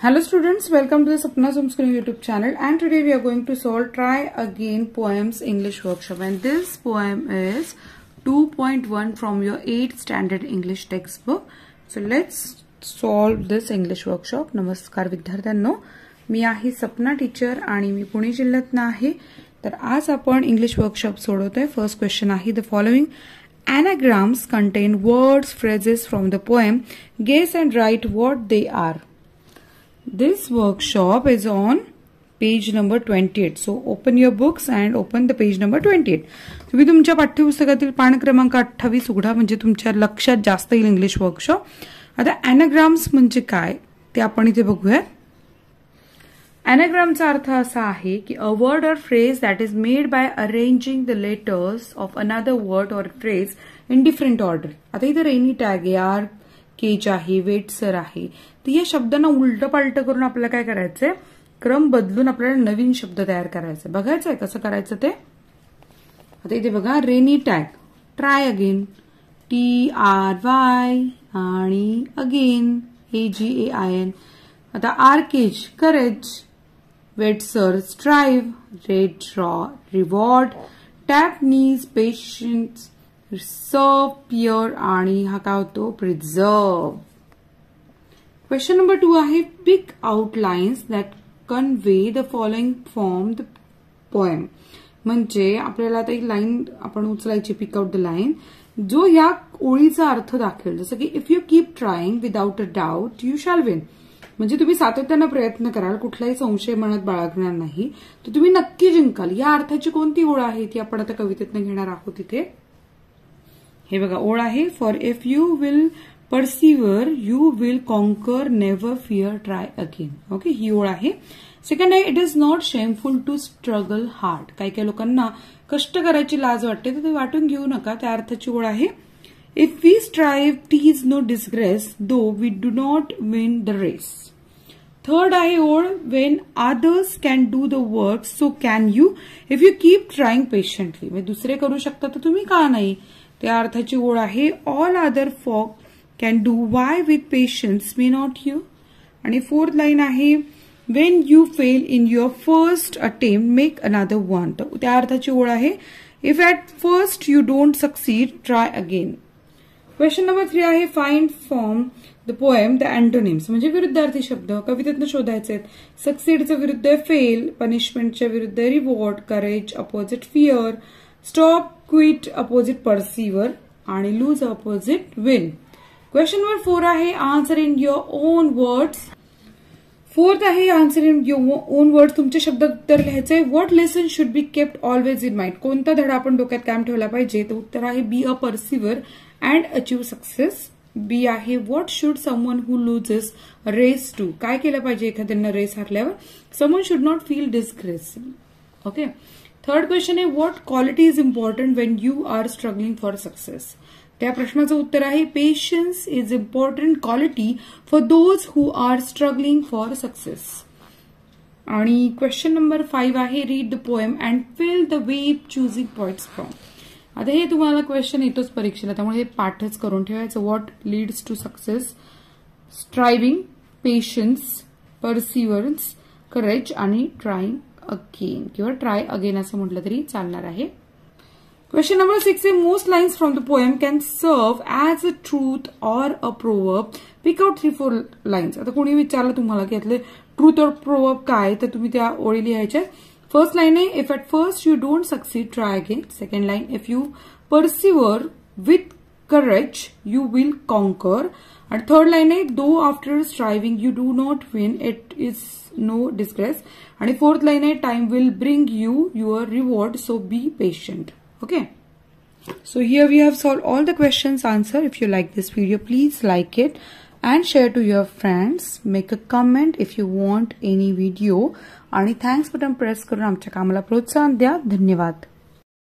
Hello students, welcome to the Sapnas Homeschooling YouTube channel, and today we are going to solve Try Again Poems English Workshop, and this poem is 2.1 from your 8th standard English textbook. So let's solve this English workshop. नमस्कार विद्यार्थ्यांनो, मी आहे Sapna teacher आणि मी पुणे जिल्ह्यातून आहे. तर आज आपण English workshop सोडवतोय. First question आहे, the following anagrams contain words, phrases from the poem. Guess and write what they are. This workshop is on page number 28. So open your books and open the page number 28. तुम्ही तुमच्या पाठ्यपुस्तकातील पान क्रमांक 28 उघडा, म्हणजे तुमच्या लक्षात जास्त येईल इंग्लिश वर्कशॉप. आता anagrams म्हणजे काय ते आपण इथे बघूया. Anagramचा अर्थ असा आहे की a word or phrase that is made by arranging the letters of another word or phrase in different order. आता इथे रेनी टॅग आहे, आर केज आहे, वेटसर आहे. तर या शब्दांना उलट पालट करून आपल्याला काय करायचंय, क्रम बदलून आपल्याला नवीन शब्द तयार करायचा. बघायचंय कसं करायचं ते. आता इथे बघा, रेनी टॅग, ट्राय अगेन, TRY आणि अगेन AGAIN. आता आर्केज, करेज, वेटसर, स्ट्राइव, रेड रिवॉर्ड, टॅप नीज, पेशन्स, सर्व, पियर आणि हा काय होतो, प्रिझर्व. क्वेश्चन नंबर 2 आहे, pick out lines that convey the following from the poem. म्हणजे आपल्याला आता एक लाईन आपण उचलायची, पिक आउट द लाईन, जो या ओळीचा अर्थ दाखवेल. जसं की if you keep trying without a doubt you shall win. म्हणजे तुम्ही सातत्याने प्रयत्न कराल, कुठलाही संशय मनात बाळगणार नाही, तर तुम्ही नक्की जिंकाल. या अर्थाची कोणती ओळ आहे ती आपण आता कवितेतनं घेणार आहोत. इथे हे बघा, ओळ आहे, for if you will persevere you will conquer, never fear, try again. Okay, ही ओळ आहे. सेकंड आहे, it is not shameful to struggle hard. काही काही लोकांना कष्ट करायची लाज वाटते, तर ते वाटून घेऊ नका, त्या अर्थाची ओळ आहे. If we strive, 'tis no disgrace, though we do not win the race. Third आहे ओळ, when others can do the work, so can you, if you keep trying patiently. म्हणजे दुसरे करू शकता तर तुम्ही का नाही, त्या अर्थाची ओळ आहे. All other folk can do, why with patience may not you. आणि फोर्थ लाईन आहे, when you fail in your first attempt, make another one. तर त्या अर्थाची ओळ आहे, if at first you don't succeed, try again. Question number 3 आहे, find from the poem the antonyms. म्हणजे विरुद्धार्थी शब्द कवितेतनं शोधायचे आहेत. सक्सीडच्या विरुद्ध आहे फेल, पनिशमेंटच्या विरुद्ध आहे reward, courage opposite fear, stop quit opposite persevere आणि lose opposite win. Question number 4 आहे, answer in your own words. Fourth आहे, answer in your own words. तुमच्या शब्दात उत्तर लिहायचंय. What lesson should be kept always in mind. कोणता धडा आपण डोक्यात कायम ठेवला पाहिजे, तर उत्तर आहे, B a persevere and achieve success. B आहे, what should someone who loses race to. काय केलं पाहिजे एखाद्यानं रेस हरल्यावर, someone should not feel disgrace. Okay. Third question आहे, what quality is important when you are struggling for success. त्या प्रश्नाचं उत्तर आहे, patience is important quality for those who are struggling for success. आणि क्वेश्चन नंबर 5 आहे, read the poem and fill the web choosing points from. आता हे तुम्हाला question येतोच परीक्षेला, त्यामुळे हे पाठच करून ठेवायचं. What leads to success, striving, patience, perseverance, courage आणि ट्राईंग अगेन किंवा ट्राय अगेन असं म्हटलं तरी चालणार आहे. क्वेश्चन नंबर 6 आहे, most lines from the poem can serve as a truth or a proverb. Pick out 3-4 lines. आता कोणी विचारलं तुम्हाला की यातले ट्रूथ और प्रोवर्ब काय, तर तुम्ही त्या ओळी लिहायच्या. फर्स्ट लाईन आहे, if at first you don't succeed, try again. Second line, if you persevere with courage you will conquer. आणि थर्ड लाईन आहे, though after striving you do not win, it is no disgrace. आणि fourth line आहे, time will bring you your reward, so be patient. Okay, so here we have solved all the questions answer. If you like this video, please like it and share to your friends. Make a comment if you want any video. आणि thanks button press करून आमच्या कामाला प्रोत्साहन द्या. धन्यवाद.